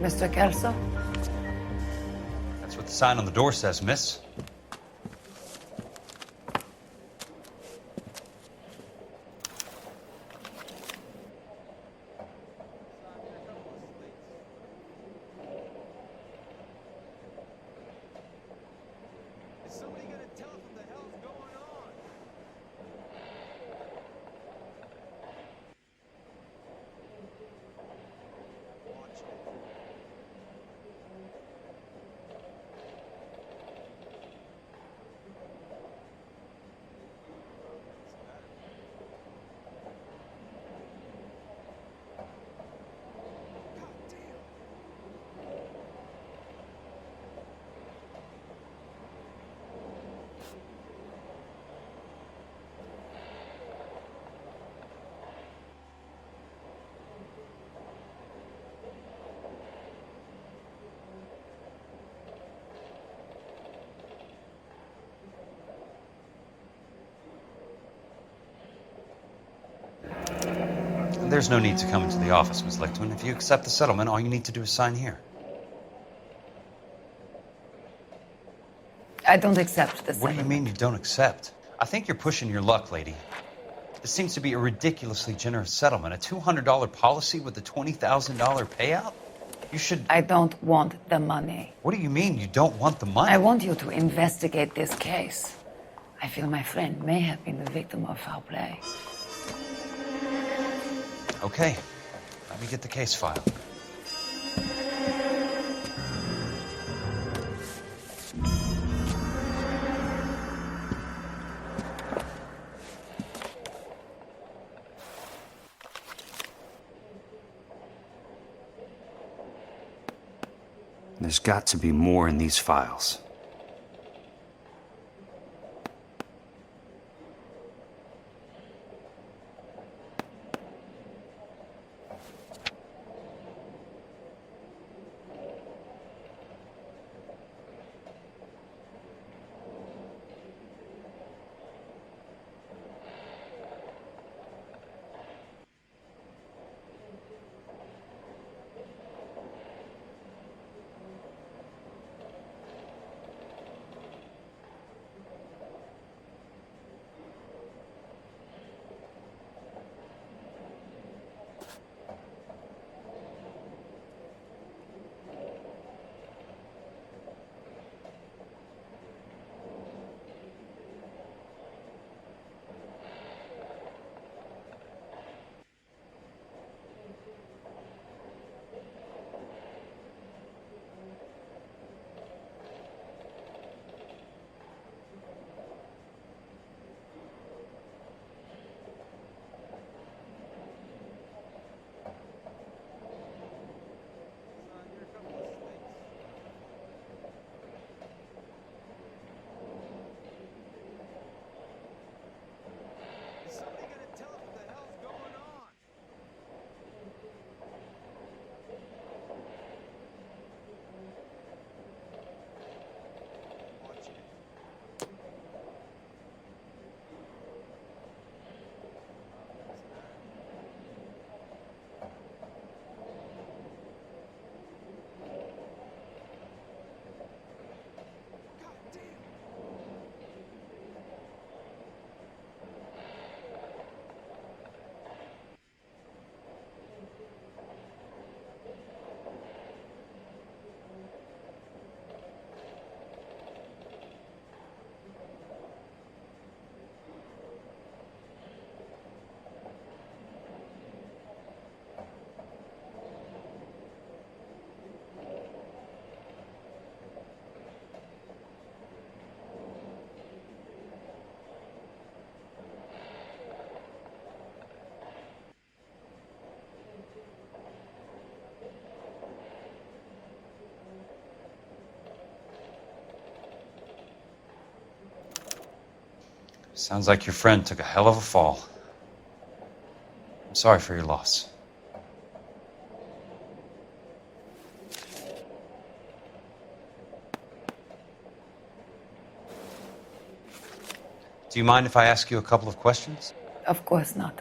Mr. Kelso? That's what the sign on the door says, miss. There's no need to come into the office, Miss Lichtman. If you accept the settlement, all you need to do is sign here. I don't accept this. What do you mean you don't accept? I think you're pushing your luck, lady. This seems to be a ridiculously generous settlement. A $200 policy with a $20,000 payout? You should... I don't want the money. What do you mean you don't want the money? I want you to investigate this case. I feel my friend may have been the victim of foul play. Okay, let me get the case file. There's got to be more in these files. Sounds like your friend took a hell of a fall. I'm sorry for your loss. Do you mind if I ask you a couple of questions? Of course not.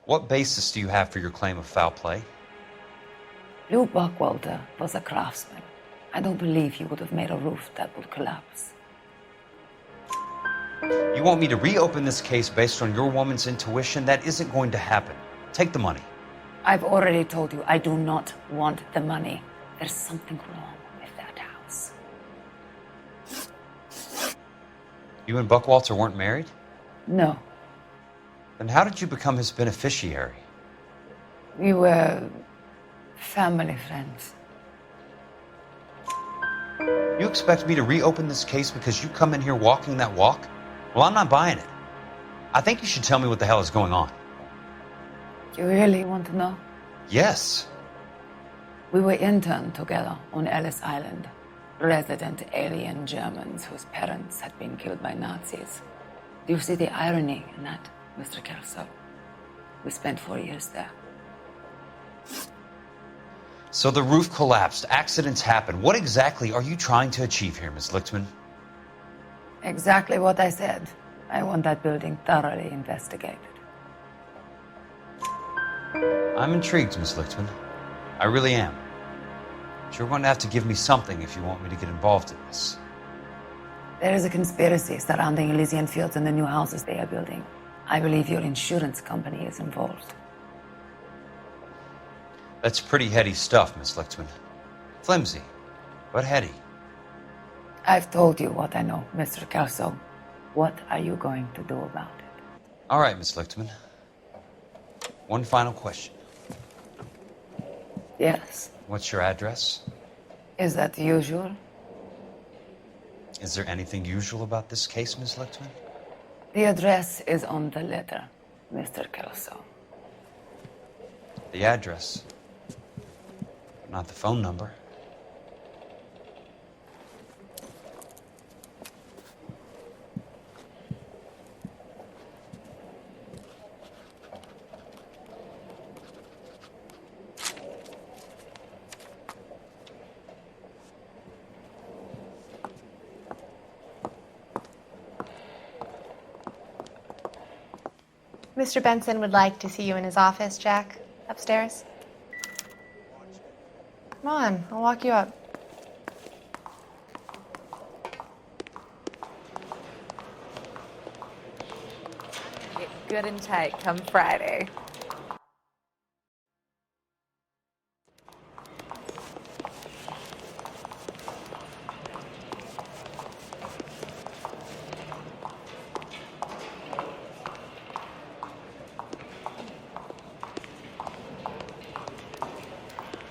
What basis do you have for your claim of foul play? Lou Buckwalter was a craftsman. I don't believe he would have made a roof that would collapse. You want me to reopen this case based on your woman's intuition? That isn't going to happen. Take the money. I've already told you I do not want the money. There's something wrong with that house. You and Buckwalter weren't married? No, Then how did you become his beneficiary? we were family friends. You expect me to reopen this case because you come in here walking that walk? Well, I'm not buying it. I think you should tell me what the hell is going on. You really want to know? Yes. We were interned together on Ellis Island. Resident alien Germans whose parents had been killed by Nazis. Do you see the irony in that, Mr. Kelso? We spent 4 years there. So the roof collapsed, accidents happen. What exactly are you trying to achieve here, Ms. Lichtman? Exactly what I said. I want that building thoroughly investigated. I'm intrigued, Ms. Lichtman. I really am. But you're going to have to give me something if you want me to get involved in this. There is a conspiracy surrounding Elysian Fields and the new houses they are building. I believe your insurance company is involved. That's pretty heady stuff, Miss Lichtman. Flimsy, but heady. I've told you what I know, Mr. Kelso. What are you going to do about it? All right, Miss Lichtman. One final question. Yes. What's your address? Is that usual? Is there anything usual about this case, Miss Lichtman? The address is on the letter, Mr. Kelso. The address, but not the phone number. Mr. Benson would like to see you in his office, Jack. Upstairs. Come on, I'll walk you up. Get good and tight come Friday.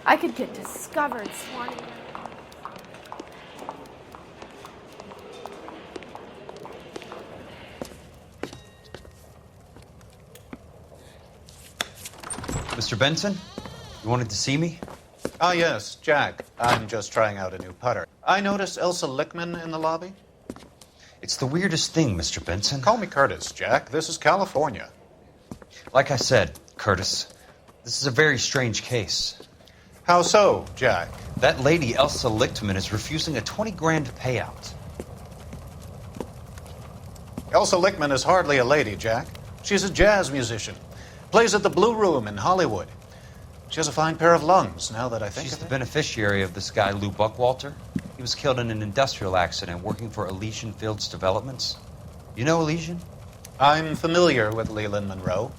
I could get discovered swanning. Mr. Benson, you wanted to see me? Ah, yes, Jack. I'm just trying out a new putter. I noticed Elsa Lichtman in the lobby. It's the weirdest thing, Mr. Benson. Call me Curtis, Jack. This is California. Like I said, Curtis, this is a very strange case. How so, Jack? That lady, Elsa Lichtman, is refusing a 20 grand payout. Elsa Lichtman is hardly a lady, Jack. She's a jazz musician. Plays at the Blue Room in Hollywood. She has a fine pair of lungs, now that I think She's of the it. beneficiary of this guy, Lou Buckwalter. He was killed in an industrial accident working for Elysian Fields Developments. You know Elysian? I'm familiar with Leland Monroe.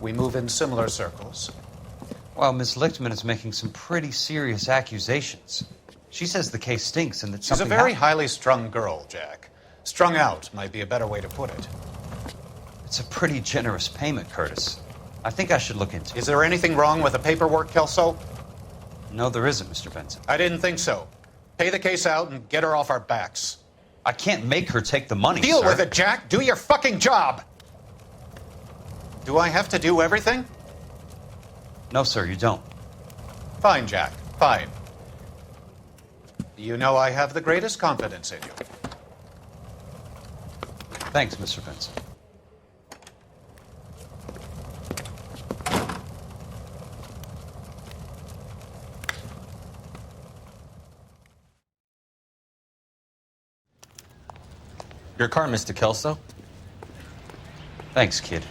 We move in similar circles. Well, Miss Lichtman is making some pretty serious accusations. She says the case stinks and that She's a something very happened. highly strung girl, Jack. Strung out might be a better way to put it. It's a pretty generous payment, Curtis. I think I should look into it. Is there anything wrong with the paperwork, Kelso? No, there isn't, Mr. Benson. I didn't think so. Pay the case out and get her off our backs. I can't make her take the money, Deal sir. with it, Jack. Do your fucking job. Do I have to do everything? No, sir, you don't. Fine, Jack. Fine. You know I have the greatest confidence in you. Thanks, Mr. Benson. Your car, Mr. Kelso. Thanks, kid.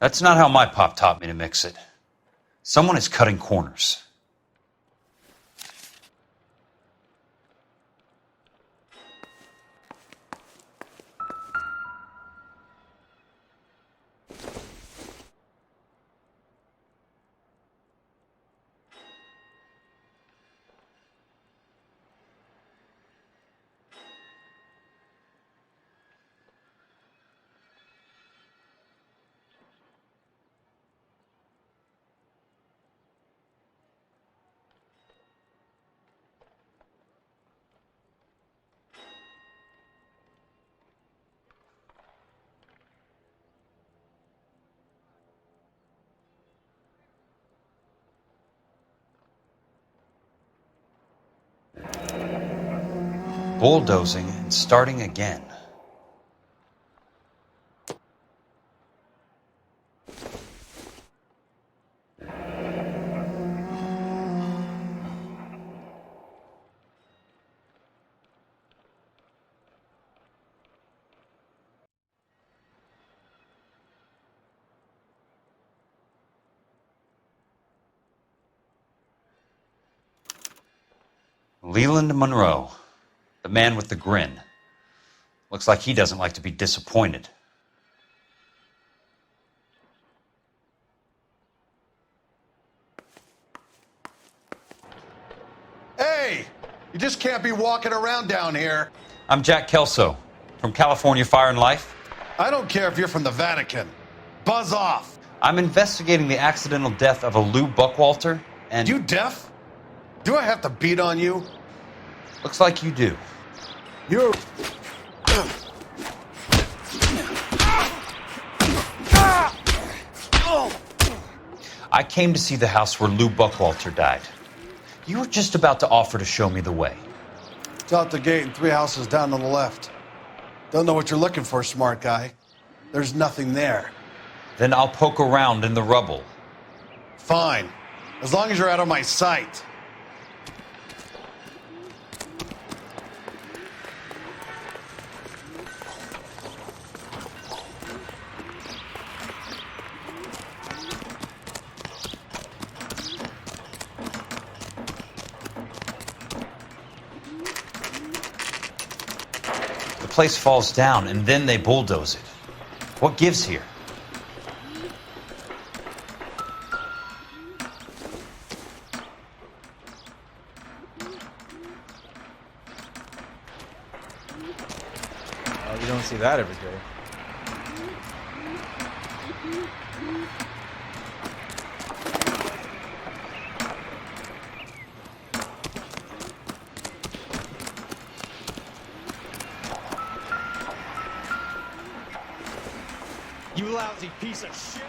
That's not how my pop taught me to mix it. Someone is cutting corners. Bulldozing and starting again. Leland Monroe, the man with the grin. Looks like he doesn't like to be disappointed. Hey! You just can't be walking around down here. I'm Jack Kelso, from California Fire and Life. I don't care if you're from the Vatican. Buzz off. I'm investigating the accidental death of a Lou Buckwalter, and... You deaf? Do I have to beat on you? Looks like you do. You're... I came to see the house where Lou Buckwalter died. You were just about to offer to show me the way. It's out the gate and 3 houses down on the left. Don't know what you're looking for, smart guy. There's nothing there. Then I'll poke around in the rubble. Fine. As long as you're out of my sight. The place falls down, and then they bulldoze it. What gives here? You don't see that every day. You lousy piece of shit!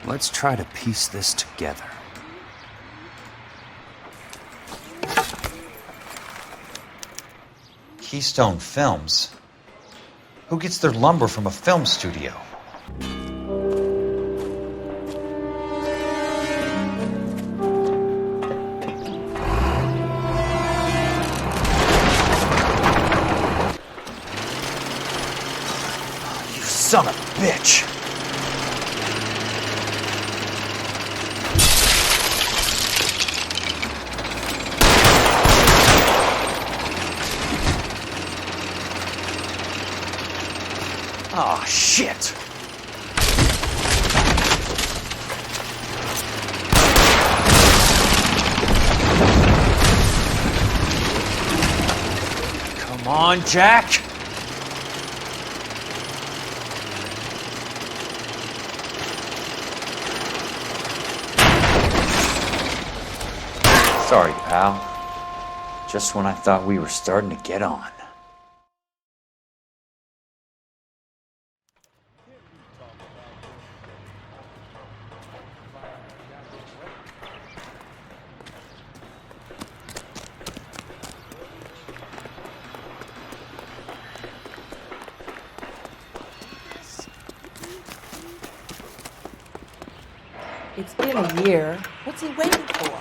Let's try to piece this together. Keystone Films? Who gets their lumber from a film studio? You son of a bitch! Ah, shit! on, Jack. Sorry, pal. Just when I thought we were starting to get on. It's been a year. What's he waiting for?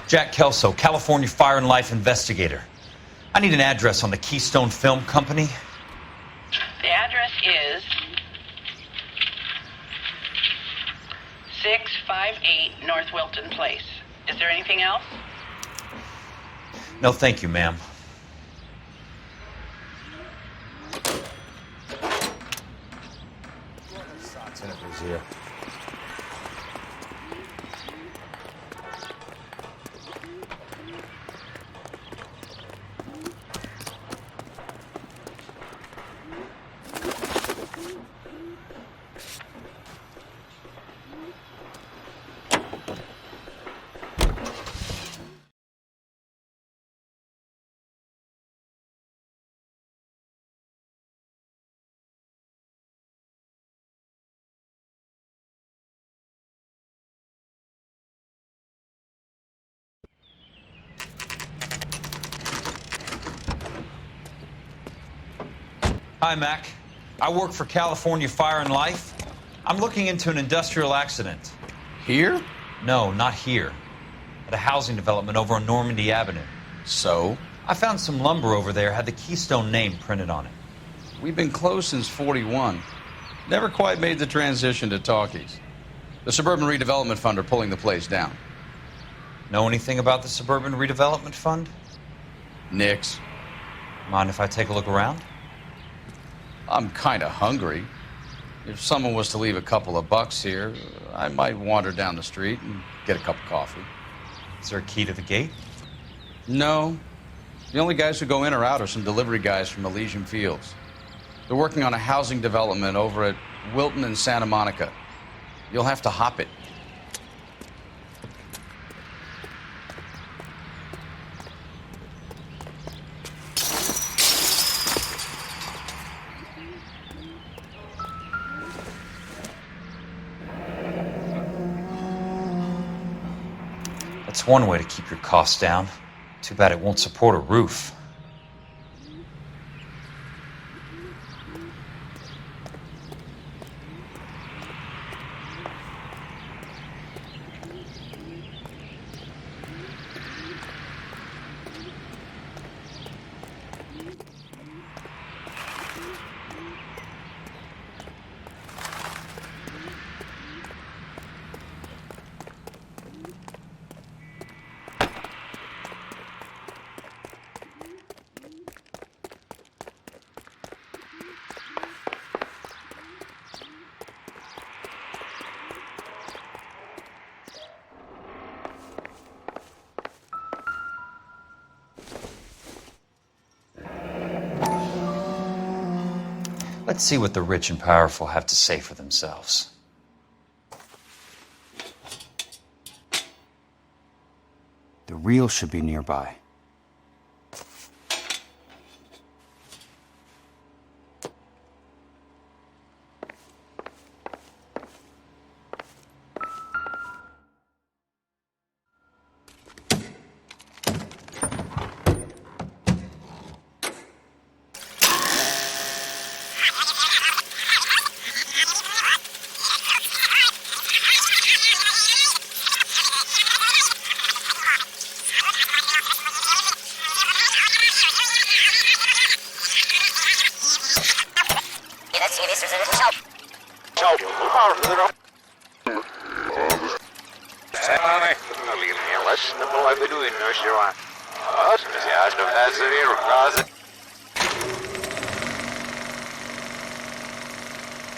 Jack Kelso, California Fire and Life investigator. I need an address on the Keystone Film Company. The address is 658 North Wilton Place. Is there anything else? No, thank you, ma'am. Here. Hi, Mac. I work for California Fire and Life. I'm looking into an industrial accident. Here? No, not here. At a housing development over on Normandy Avenue. So? I found some lumber over there, had the Keystone name printed on it. We've been closed since '41. Never quite made the transition to talkies. The Suburban Redevelopment Fund are pulling the place down. Know anything about the Suburban Redevelopment Fund? Nix. Mind if I take a look around? I'm kind of hungry. If someone was to leave a couple of bucks here, I might wander down the street and get a cup of coffee. Is there a key to the gate? No. The only guys who go in or out are some delivery guys from Elysian Fields. They're working on a housing development over at Wilton and Santa Monica. You'll have to hop it. That's one way to keep your costs down. Too bad it won't support a roof. Let's see what the rich and powerful have to say for themselves. The reel should be nearby.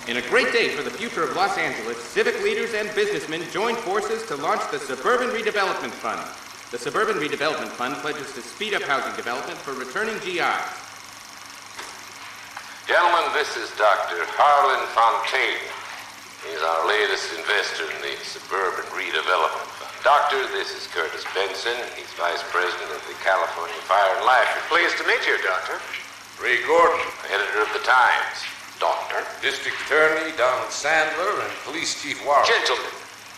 In a great day for the future of Los Angeles, civic leaders and businessmen joined forces to launch the Suburban Redevelopment Fund. The Suburban Redevelopment Fund pledges to speed up housing development for returning GIs. Gentlemen, this is Dr. Harlan Fontaine. He's our latest investor in the Suburban Redevelopment Fund. Doctor, this is Curtis Benson. He's Vice President of the California Fire and Life. Pleased to meet you, Doctor. Ray Gordon, editor of the Times. Doctor. District Attorney Donald Sandler and Police Chief Warren. Gentlemen,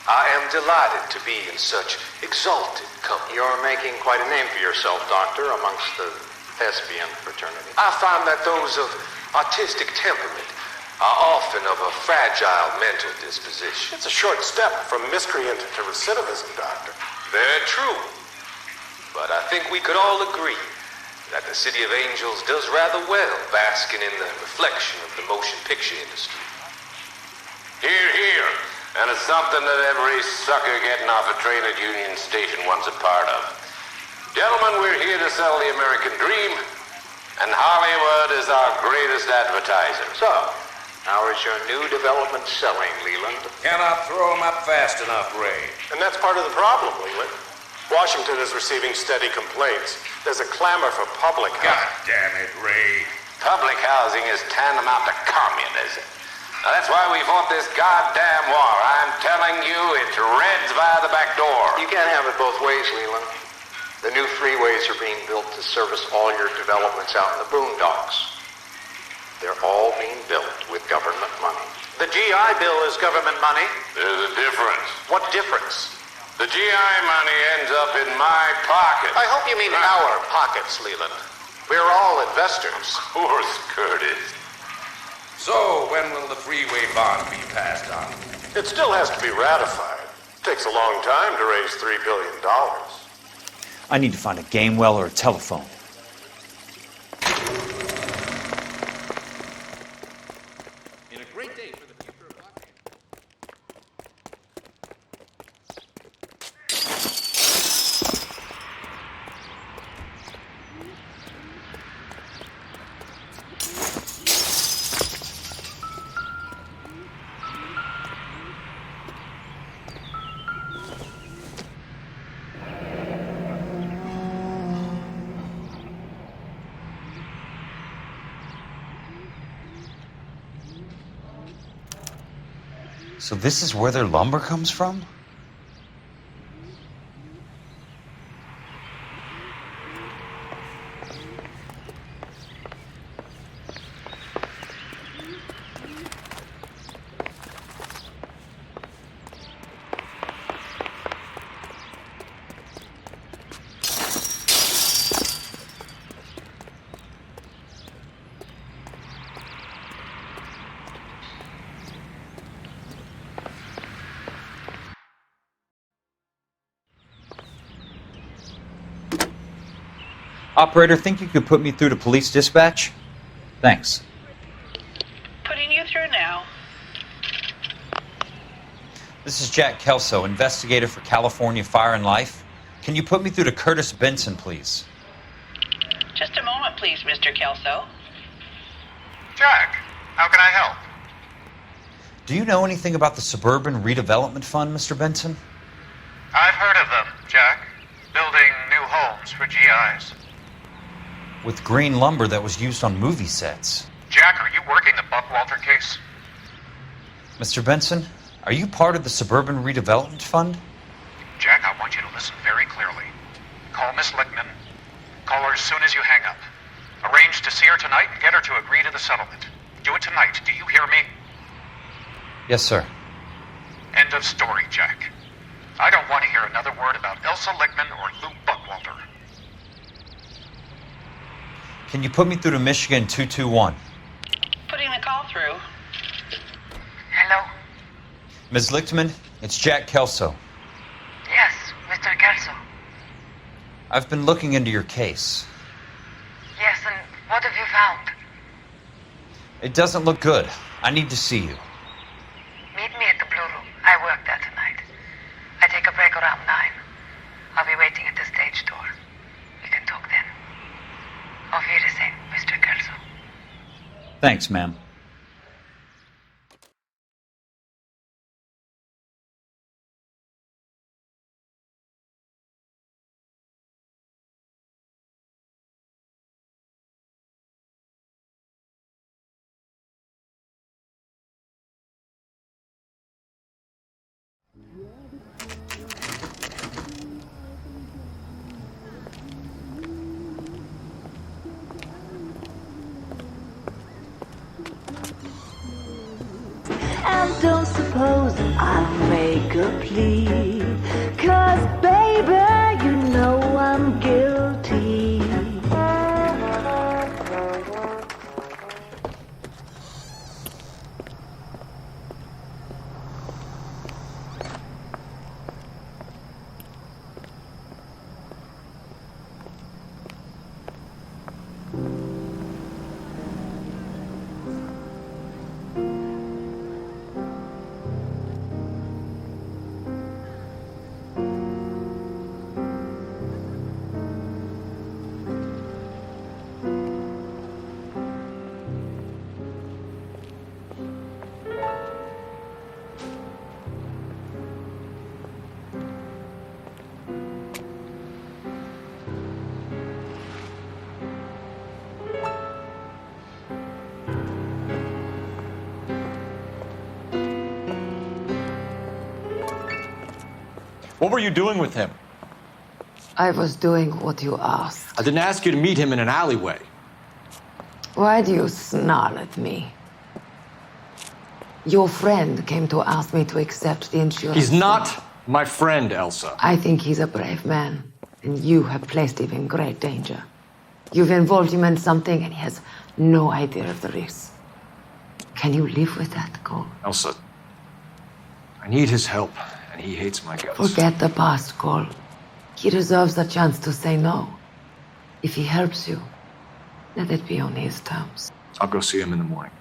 I am delighted to be in such exalted company. You're making quite a name for yourself, Doctor, amongst the thespian fraternity. I find that those of artistic temperament are often of a fragile mental disposition. It's a short step from miscreant to recidivism, Doctor. Very true. But I think we could all agree that the City of Angels does rather well basking in the reflection of the motion picture industry. Hear, hear. And it's something that every sucker getting off a train at Union Station wants a part of. Gentlemen, we're here to sell the American dream, and Hollywood is our greatest advertiser. So, how is your new development selling, Leland? Cannot throw 'em up fast enough, Ray. And that's part of the problem, Leland. Washington is receiving steady complaints. There's a clamor for public God housing. damn it, Ray. Public housing is tantamount to communism. Now, that's why we fought this goddamn war. I'm telling you, it's Reds via the back door. You can't have it both ways, Leland. The new freeways are being built to service all your developments out in the boondocks. They're all being built with government money. The GI Bill is government money. There's a difference. What difference? The GI money ends up in my pocket. I hope you mean our pockets, Leland. We're all investors. Of course, Curtis. So, when will the freeway bond be passed on? It still has to be ratified. It takes a long time to raise $3 billion. I need to find a game well or a telephone. In a great day for the future of Los So this is where their lumber comes from? Operator, think you could put me through to police dispatch? Thanks. Putting you through now. This is Jack Kelso, investigator for California Fire and Life. Can you put me through to Curtis Benson, please? Just a moment, please, Mr. Kelso. Jack, how can I help? Do you know anything about the Suburban Redevelopment Fund, Mr. Benson? I've heard of them, Jack. Building new homes for GIs. With green lumber that was used on movie sets. Jack, are you working the Buckwalter case? Mr. Benson, are you part of the Suburban Redevelopment Fund? Jack, I want you to listen very clearly. Call Miss Lickman. Call her as soon as you hang up. Arrange to see her tonight and get her to agree to the settlement. Do it tonight. Do you hear me? Yes, sir. End of story, Jack. I don't want to hear another word about Elsa Lickman or Lou Buckwalter. Can you put me through to Michigan 221? Putting the call through. Hello? Ms. Lichtman, it's Jack Kelso. Yes, Mr. Kelso. I've been looking into your case. Yes, and what have you found? It doesn't look good. I need to see you. Meet me at the Blue Room. I work there tonight. I take a break around 9. I'll be waiting at the stage door. We can talk then. Auf Wiedersehen, Mr. Kelso. Thanks, ma'am. And don't suppose I'll make a plea, 'cause baby, you know I'm guilty. What were you doing with him? I was doing what you asked. I didn't ask you to meet him in an alleyway. Why do you snarl at me? Your friend came to ask me to accept the insurance. He's not my friend, Elsa. I think he's a brave man, and you have placed him in great danger. You've involved him in something, and he has no idea of the risk. Can you live with that, Cole? Elsa, I need his help, and he hates my guts. Forget the past, Cole. He deserves a chance to say no. If he helps you, let it be on his terms. I'll go see him in the morning.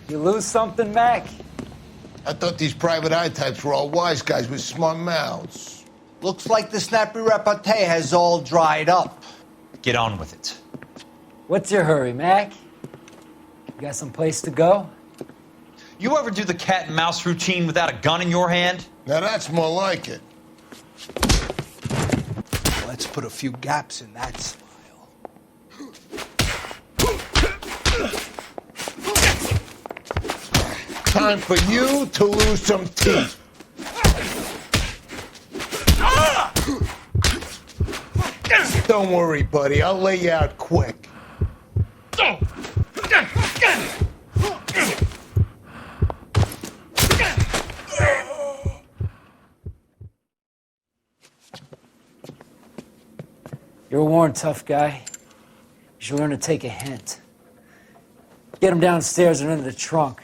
You lose something, Mac? I thought these private eye types were all wise guys with smart mouths. Looks like the snappy repartee has all dried up. Get on with it. What's your hurry, Mac? You got some place to go? You ever do the cat and mouse routine without a gun in your hand? Now that's more like it. Let's put a few gaps in that smile. Time for you to lose some teeth. Don't worry, buddy. I'll lay you out quick. You're a worn, tough guy. You should learn to take a hint. Get him downstairs and into the trunk.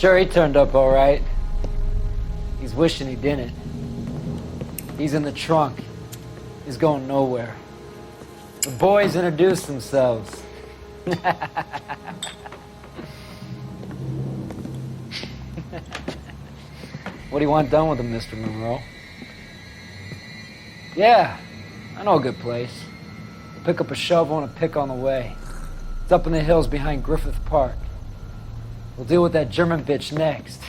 Sure, he turned up all right. He's wishing he didn't. He's in the trunk. He's going nowhere. The boys introduced themselves. What do you want done with him, Mr. Monroe? Yeah, I know a good place. We'll pick up a shovel and a pick on the way. It's up in the hills behind Griffith Park. We'll deal with that German bitch next.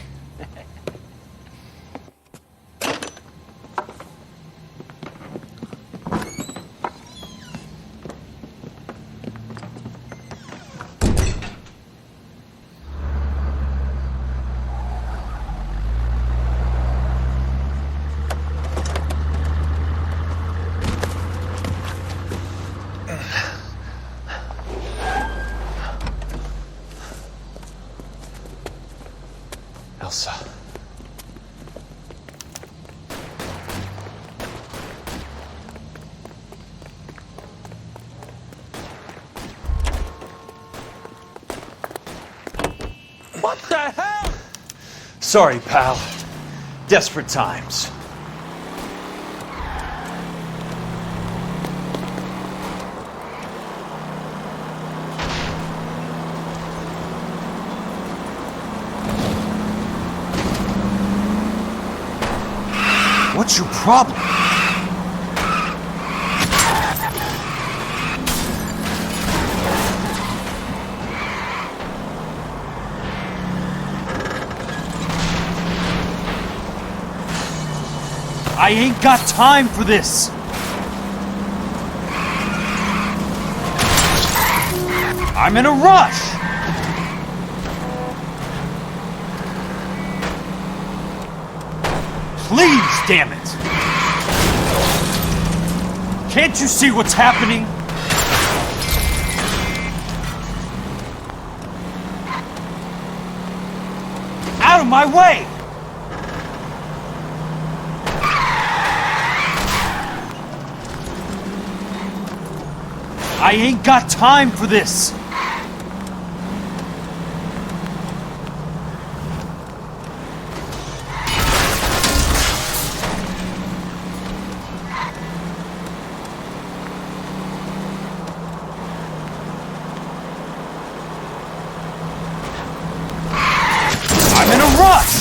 Elsa. What the hell? Sorry, pal. Desperate times. What's your problem? I ain't got time for this! I'm in a rush! Please, damn it! Can't you see what's happening? Out of my way! I ain't got time for this! I'm in a rush!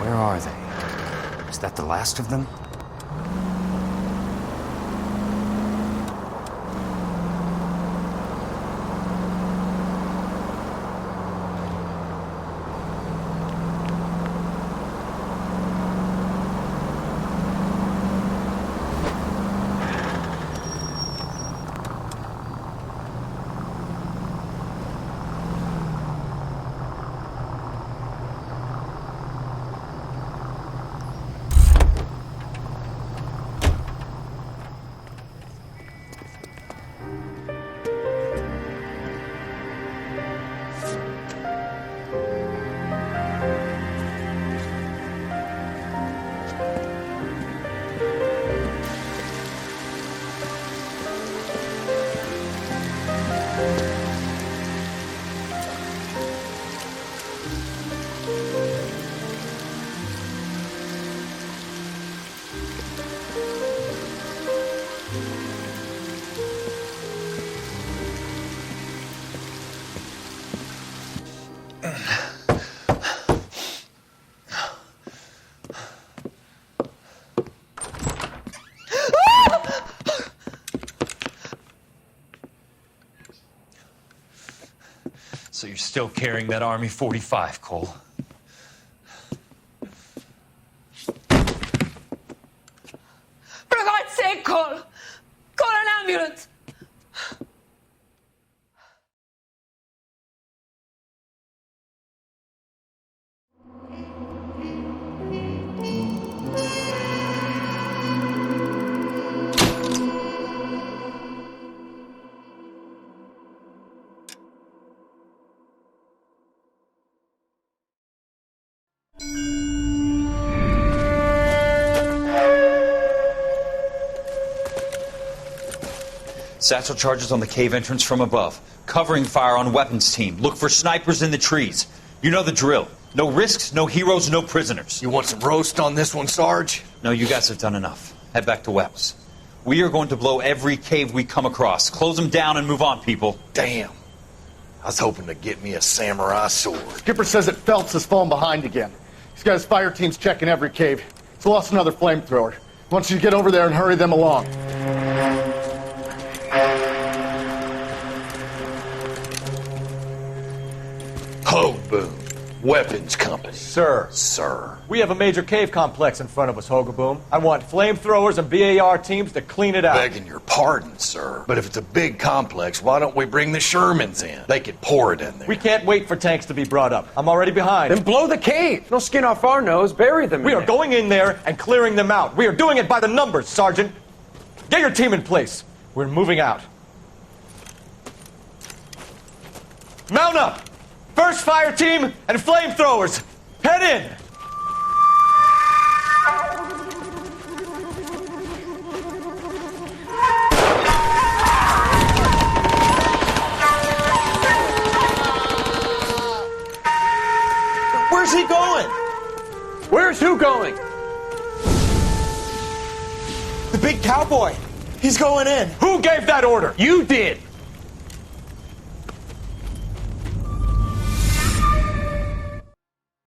Where are they? Is that the last of them? So you're still carrying that Army 45, Cole? Satchel charges on the cave entrance from above. Covering fire on weapons team. Look for snipers in the trees. You know the drill. No risks, no heroes, no prisoners. You want some roast on this one, Sarge? No, you guys have done enough. Head back to Webb's. We are going to blow every cave we come across. Close them down and move on, people. Damn. I was hoping to get me a samurai sword. Skipper says that Phelps has fallen behind again. He's got his fire teams checking every cave. He's lost another flamethrower. He wants you to get over there and hurry them along. Ho, boom. Weapons company. Sir. Sir. We have a major cave complex in front of us, Hogaboom. I want flamethrowers and BAR teams to clean it out. Begging your pardon, sir. But if it's a big complex, why don't we bring the Shermans in? They could pour it in there. We can't wait for tanks to be brought up. I'm already behind. Then blow the cave. No skin off our nose. Bury them. We are going in there and clearing them out. We are doing it by the numbers, Sergeant. Get your team in place. We're moving out. Mount up! First fire team and flamethrowers! Head in! Where's he going? Where's who going? The big cowboy. He's going in. Who gave that order? You did.